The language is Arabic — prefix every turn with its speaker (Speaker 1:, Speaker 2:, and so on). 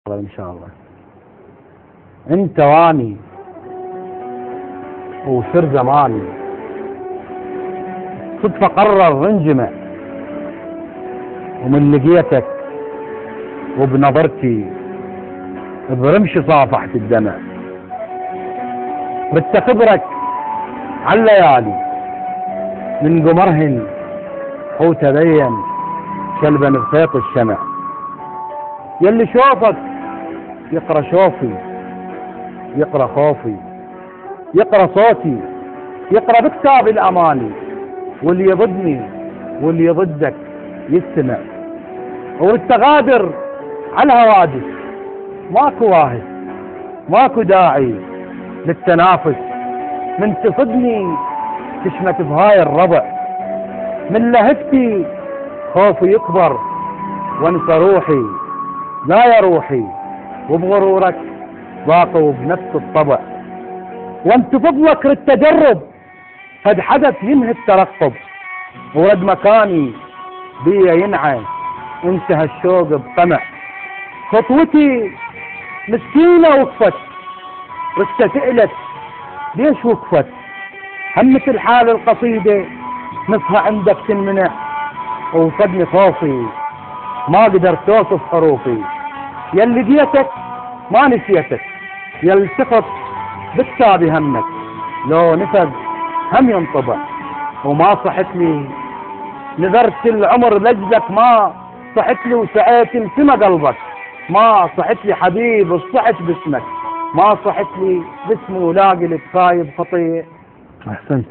Speaker 1: ان شاء الله. انت واني وسر زماني صدفة قرر ننجمع، ومن لقيتك وبنظرتي برمش صافحت الدمع. بدت اخبرك عالليالي من قمرهن حوت بين كلبا بخيط الشمع، يلي شوفك يقرا شوفي، يقرا خوفي، يقرا صوتي، يقرا بكتاب الاماني، واللي يضدني واللي يضدك يستمع. والتغادر على الهوادف ماكو واهب، ماكو داعي للتنافس، من تصدني تشمت بهاي الربع، من لهفتي خوفي يكبر وانسى روحي. لا يا روحي وبغرورك ضاقوا بنفس الطبع، وانت فضلك للتجرب قد حدث ينهي الترقب، ورد مكاني بيا ينعى انتهى الشوق بطمع. خطوتي مسكينة وقفت واستسئلت ليش وقفت، همت الحال القصيدة نصها عندك تنمنع، وفقدني خوفي ما قدرت توصف حروفي. يلي جيتك ما نسيتك، يلي سقط بكتابي همك، لو نفذ هم ينطبع. وما صحت لي نذرت العمر لجلك، ما صحت لي وسعيت السما قلبك، ما صحت لي حبيب الصحت باسمك، ما صحت لي باسمي ولاقي لك خايب خطيئ.
Speaker 2: احسنت.